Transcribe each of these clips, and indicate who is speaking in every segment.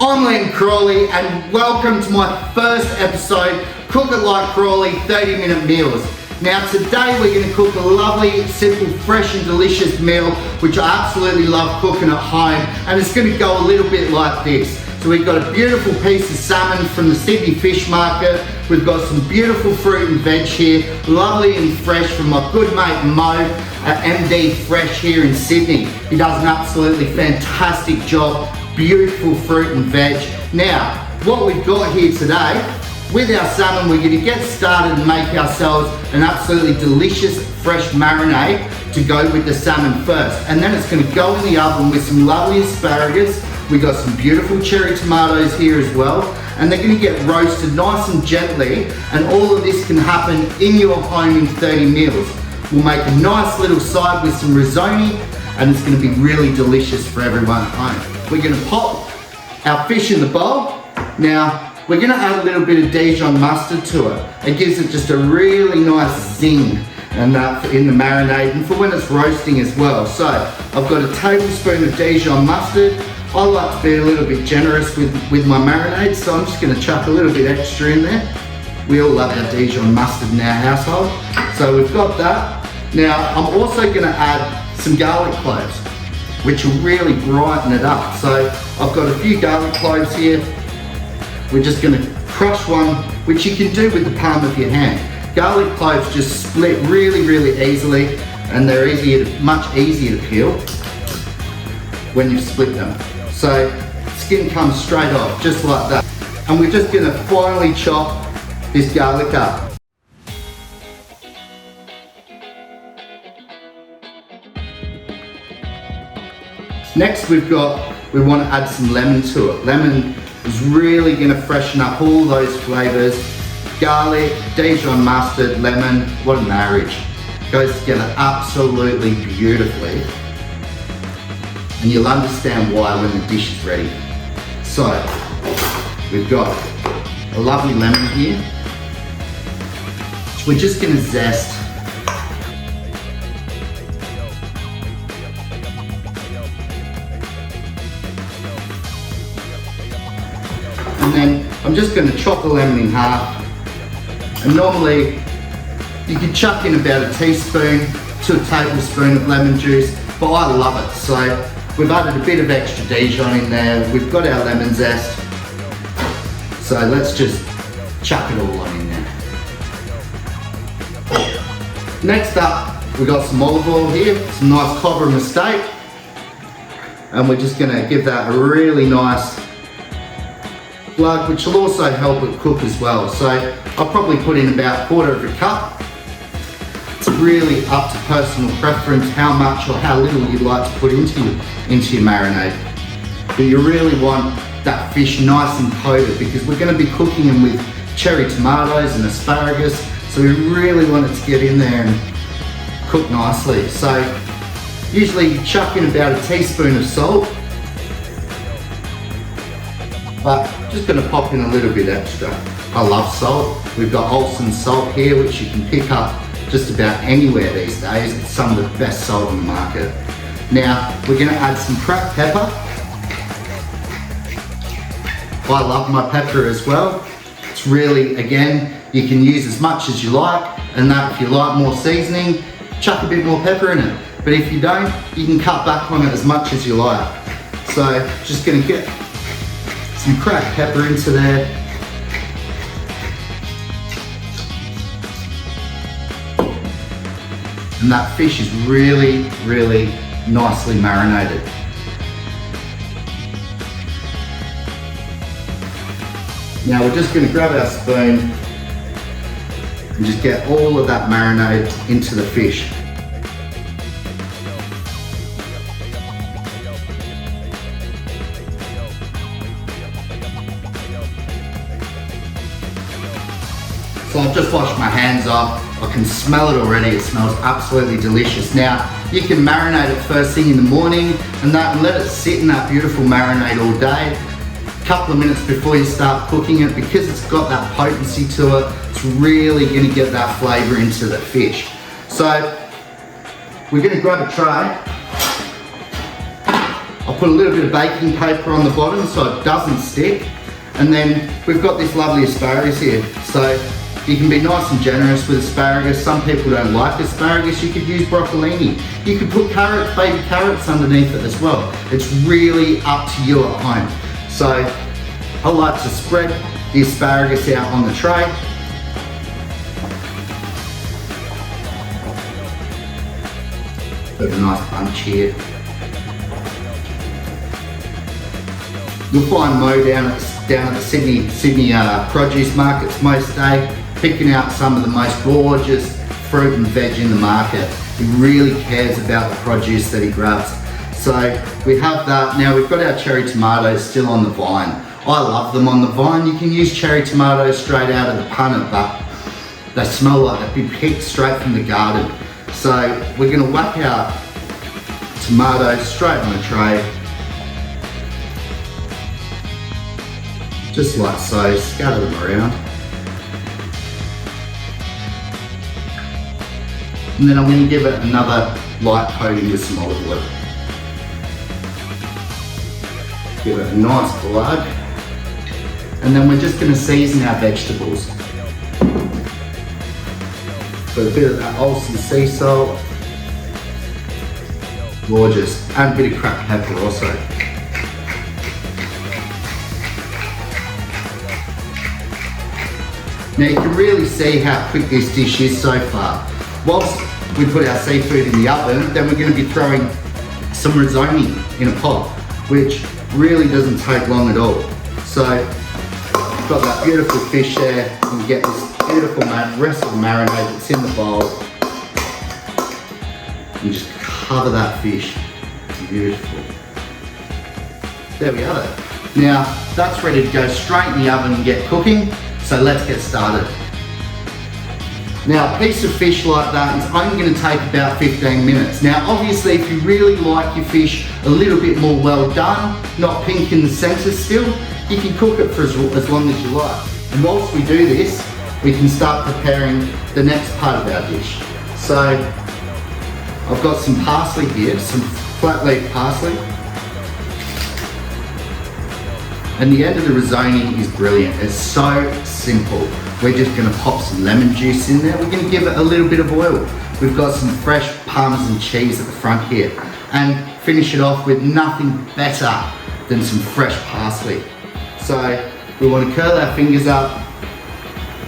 Speaker 1: I'm Crawley and welcome to my first episode, Cook It Like Crawley 30-minute meals. Now today we're going to cook a lovely, simple, fresh and delicious meal which I absolutely love cooking at home, and it's going to go a little bit like this. So we've got a beautiful piece of salmon from the Sydney Fish Market. We've got some beautiful fruit and veg here, lovely and fresh from my good mate Mo at MD Fresh here in Sydney. He does an absolutely fantastic job. Beautiful fruit and veg. Now, what we've got here today, with our salmon, we're going to get started and make ourselves an absolutely delicious fresh marinade to go with the salmon first. And then it's going to go in the oven with some lovely asparagus. We've got some beautiful cherry tomatoes here as well. And they're going to get roasted nice and gently. And all of this can happen in your home in 30 meals. We'll make a nice little side with some risotto, and it's going to be really delicious for everyone at home. We're going to pop our fish in the bowl. Now, we're going to add a little bit of Dijon mustard to it. It gives it just a really nice zing and in the marinade, and for when it's roasting as well. So, I've got a tablespoon of Dijon mustard. I like to be a little bit generous with my marinade, so I'm just going to chuck a little bit extra in there. We all love our Dijon mustard in our household. So we've got that. Now, I'm also going to add some garlic cloves, which will really brighten it up. So I've got a few garlic cloves here. We're just going to crush one, which you can do with the palm of your hand. Garlic cloves just split really, really easily, and they're much easier to peel when you split them. So skin comes straight off, just like that. And we're just going to finely chop this garlic up. Next we want to add some lemon to it. Lemon is really going to freshen up all those flavours. Garlic, Dijon mustard, lemon, what a marriage. Goes together absolutely beautifully. And you'll understand why when the dish is ready. So, we've got a lovely lemon here. We're just going to zest. And then I'm just going to chop the lemon in half. And normally you can chuck in about a teaspoon to a tablespoon of lemon juice, but I love it. So we've added a bit of extra Dijon in there. We've got our lemon zest. So let's just chuck it all on in there. Next up, we've got some olive oil here, some nice cobra mistake. And we're just going to give that a really nice plug, which will also help it cook as well. So I'll probably put in about 1/4 cup. It's really up to personal preference how much or how little you'd like to put into your marinade. But you really want that fish nice and coated because we're going to be cooking them with cherry tomatoes and asparagus. So we really want it to get in there and cook nicely. So usually you chuck in about a teaspoon of salt. But just going to pop in a little bit extra. I love salt. We've got Olsen salt here, which you can pick up just about anywhere these days. It's some of the best salt on the market. Now, we're going to add some cracked pepper. I love my pepper as well. It's really, again, you can use as much as you like, and that if you like more seasoning, chuck a bit more pepper in it. But if you don't, you can cut back on it as much as you like. So, just going to get some cracked pepper into there. And that fish is really, really nicely marinated. Now we're just going to grab our spoon and just get all of that marinade into the fish. So I've just washed my hands off. I can smell it already. It smells absolutely delicious. Now, you can marinate it first thing in the morning and let it sit in that beautiful marinade all day. A couple of minutes before you start cooking it, because it's got that potency to it, it's really going to get that flavour into the fish. So, we're going to grab a tray I'll put a little bit of baking paper on the bottom so it doesn't stick. And then we've got this lovely asparagus here. So you can be nice and generous with asparagus. Some people don't like asparagus. You could use broccolini. You could put carrots, baby carrots underneath it as well. It's really up to you at home. So I like to spread the asparagus out on the tray. Got a nice bunch here. You'll find Mo down at the Sydney produce markets most day, picking out some of the most gorgeous fruit and veg in the market. He really cares about the produce that he grabs. So we have that. Now we've got our cherry tomatoes still on the vine. I love them on the vine. You can use cherry tomatoes straight out of the punnet, but they smell like they've been picked straight from the garden. So we're going to whack our tomatoes straight on the tray. Just like so, scatter them around. And then I'm going to give it another light coating with some olive oil. Give it a nice glug. And then we're just going to season our vegetables. Put a bit of that Olsen sea salt. Gorgeous. And a bit of cracked pepper also. Now you can really see how quick this dish is so far. Whilst we put our seafood in the oven, then we're going to be throwing some risotto in a pot, which really doesn't take long at all. So we've got that beautiful fish there, and you get this beautiful rest of the marinade that's in the bowl. And just cover that fish. Beautiful. There we have it. Now that's ready to go straight in the oven and get cooking. So let's get started. Now a piece of fish like that is only going to take about 15 minutes. Now obviously if you really like your fish a little bit more well done, not pink in the centre still, you can cook it for as long as you like. And whilst we do this, we can start preparing the next part of our dish. So I've got some parsley here, some flat leaf parsley. And the end of the risotto is brilliant. It's so simple. We're just going to pop some lemon juice in there. We're going to give it a little bit of oil. We've got some fresh Parmesan cheese at the front here. And finish it off with nothing better than some fresh parsley. So we want to curl our fingers up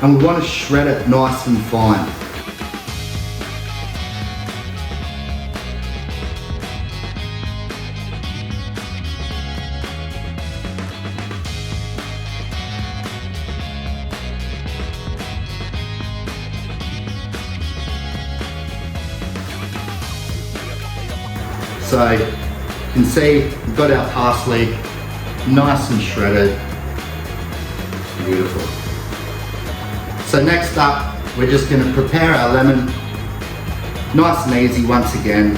Speaker 1: and we want to shred it nice and fine. So you can see we've got our parsley nice and shredded. Beautiful. So next up, we're just going to prepare our lemon. Nice and easy once again.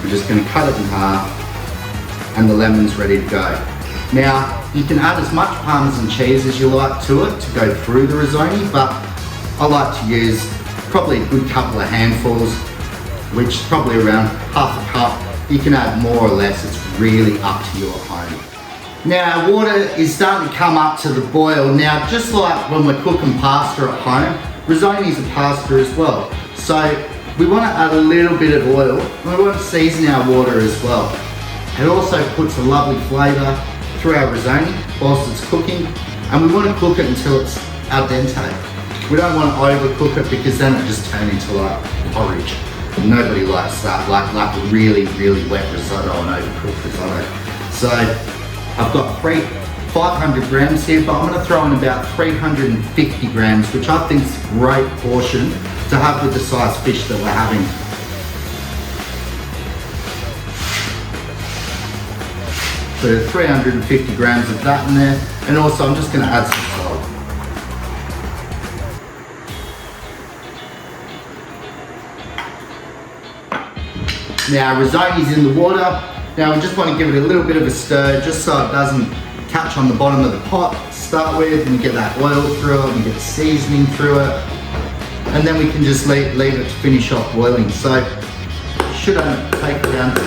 Speaker 1: We're just going to cut it in half and the lemon's ready to go. Now you can add as much Parmesan cheese as you like to it to go through the risotto, but I like to use probably a good couple of handfuls, which is probably around half a cup. You can add more or less, it's really up to you at home. Now our water is starting to come up to the boil. Now just like when we're cooking pasta at home, risotto is a pasta as well. So we want to add a little bit of oil and we want to season our water as well. It also puts a lovely flavour through our risotto whilst it's cooking, and we want to cook it until it's al dente. We don't want to overcook it because then it just turns into like porridge. Nobody likes that, like a really, really wet risotto and overcooked risotto. So I've got 500 grams here, but I'm going to throw in about 350 grams, which I think is a great portion to have with the size fish that we're having. So 350 grams of that in there, and also I'm just going to add some salt. Now risotto's in the water. Now I just want to give it a little bit of a stir just so it doesn't catch on the bottom of the pot to start with, and you get that oil through it and you get the seasoning through it, and then we can just leave it to finish off boiling. So it should only take around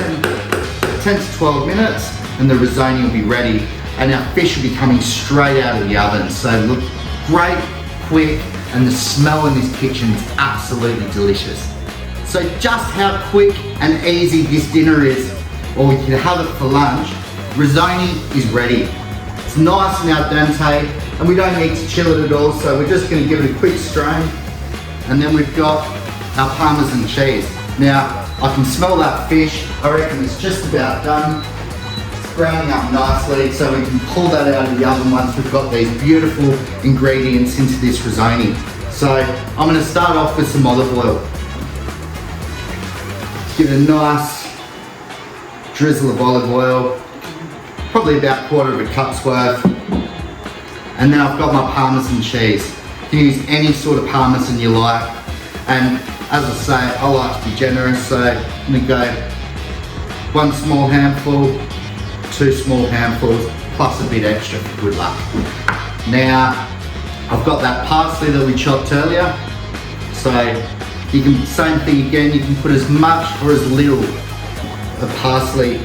Speaker 1: 10 to 12 minutes and the risotto will be ready, and our fish will be coming straight out of the oven. So look, great, quick, and the smell in this kitchen is absolutely delicious. So just how quick and easy this dinner is, or you can have it for lunch, risotto is ready. It's nice and al dente, and we don't need to chill it at all, so we're just going to give it a quick strain. And then we've got our Parmesan cheese. Now, I can smell that fish. I reckon it's just about done. It's browning up nicely, so we can pull that out of the oven once we've got these beautiful ingredients into this risotto. So I'm going to start off with some olive oil. Give it a nice drizzle of olive oil, probably about 1/4 cup's worth. And then I've got my Parmesan cheese. You can use any sort of Parmesan you like. And as I say, I like to be generous, so I'm going to go 1 small handful, 2 small handfuls, plus a bit extra for good luck. Now, I've got that parsley that we chopped earlier, so you can, same thing again, you can put as much or as little of parsley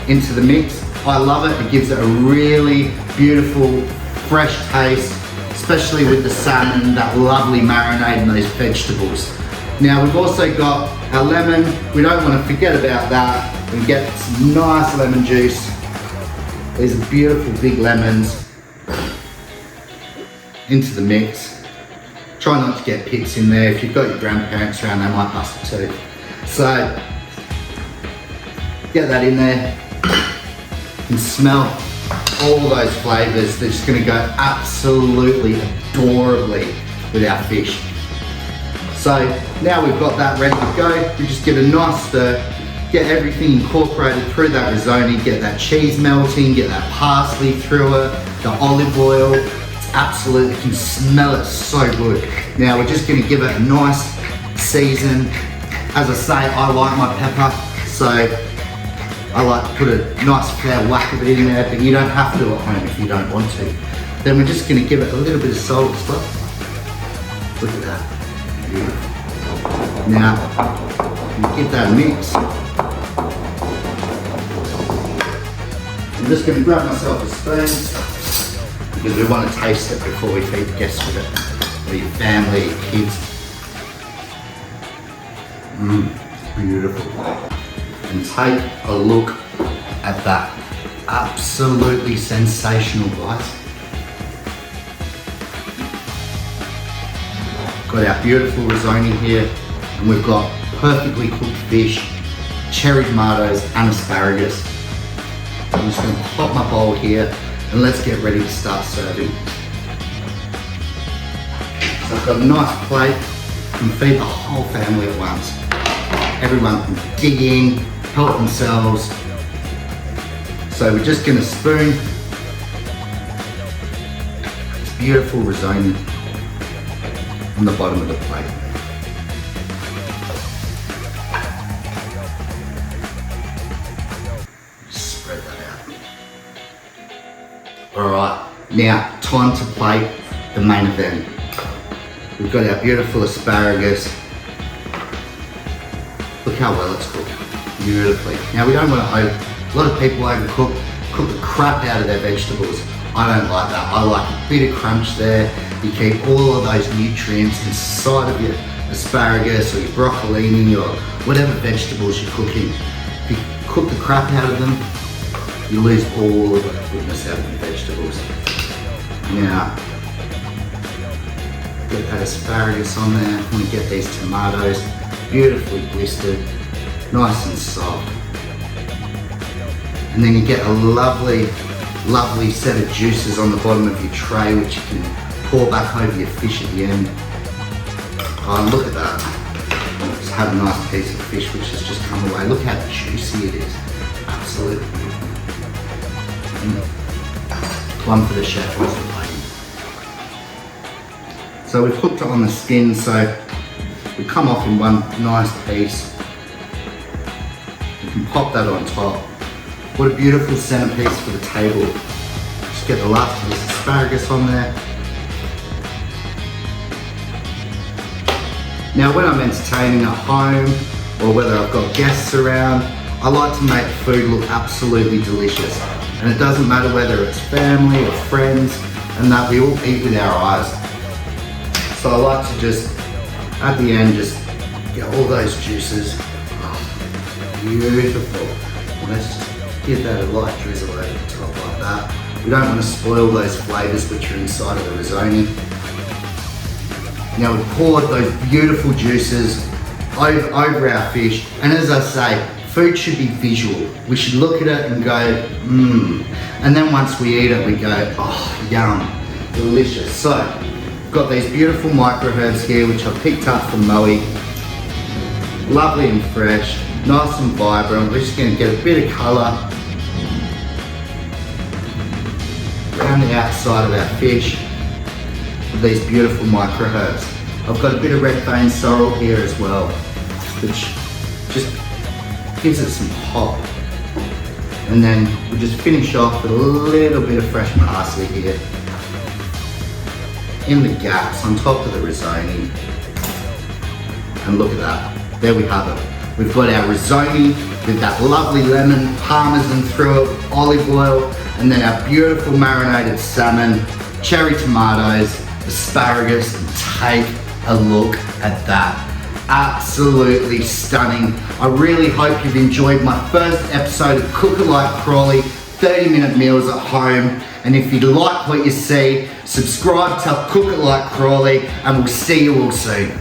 Speaker 1: into the mix. I love it, it gives it a really beautiful, fresh taste, especially with the salmon, that lovely marinade and those vegetables. Now we've also got our lemon. We don't want to forget about that. We get some nice lemon juice. These are beautiful big lemons into the mix. Try not to get pits in there. If you've got your grandparents around, they might bust a tooth. So get that in there. You can smell all those flavours. They're just going to go absolutely adorably with our fish. So now we've got that ready to go. We just give it a nice stir, get everything incorporated through that risotto, get that cheese melting, get that parsley through it, the olive oil. It's absolutely, you can smell it so good. Now we're just going to give it a nice season. As I say, I like my pepper, so I like to put a nice fair whack of it in there, but you don't have to at home if you don't want to. Then we're just going to give it a little bit of salt as well. Look at that. Beautiful. Now, give that a mix. I'm just going to grab myself a spoon because we want to taste it before we feed the guests with it, or your family, your kids. Beautiful. And take a look at that. Absolutely sensational, guys. Got our beautiful risotto here, and we've got perfectly cooked fish, cherry tomatoes and asparagus. I'm just going to pop my bowl here and let's get ready to start serving. So I've got a nice plate, and feed the whole family at once. Everyone can dig in, help themselves. So we're just going to spoon this beautiful risotto on the bottom of the plate. Just spread that out. Alright, now time to plate the main event. We've got our beautiful asparagus. Look how well it's cooked, beautifully. Now we don't want to a lot of people overcook, cook the crap out of their vegetables. I don't like that. I like a bit of crunch there. You keep all of those nutrients inside of your asparagus or your broccolini or whatever vegetables you're cooking. If you cook the crap out of them, you lose all of the goodness out of your vegetables. Now, get that asparagus on there. I'm going to get these tomatoes beautifully blistered, nice and soft. And then you get a lovely, lovely set of juices on the bottom of your tray, which you can pour back over your fish at the end. Oh, look at that. Just had a nice piece of fish which has just come away. Look how juicy it is. Absolutely beautiful. One for the chef was the plate. So we've cooked it on the skin, so we come off in one nice piece. You can pop that on top. What a beautiful centerpiece for the table. Just get the last of this asparagus on there. Now when I'm entertaining at home, or whether I've got guests around, I like to make food look absolutely delicious. And it doesn't matter whether it's family or friends, and that we all eat with our eyes. So I like to just, at the end, just get all those juices. Oh, beautiful. Let's just give that a light drizzle over the top like that. We don't want to spoil those flavours which are inside of the risotto. Now we've poured those beautiful juices over our fish, and as I say, food should be visual. We should look at it and go, mmm. And then once we eat it, we go, oh, yum, delicious. So, got these beautiful micro herbs here, which I picked up from Moe. Lovely and fresh, nice and vibrant. We're just gonna get a bit of colour around the outside of our fish with these beautiful micro herbs. I've got a bit of red vein sorrel here as well, which just gives it some pop. And then we'll just finish off with a little bit of fresh parsley here in the gaps on top of the risotto. And look at that, there we have it. We've got our risotto with that lovely lemon, parmesan through it, olive oil, and then our beautiful marinated salmon, cherry tomatoes, asparagus, and take a look at that. Absolutely stunning. I really hope you've enjoyed my first episode of Cook It Like Crawley, 30-minute meals at home. And if you like what you see, subscribe to Cook It Like Crawley, and we'll see you all soon.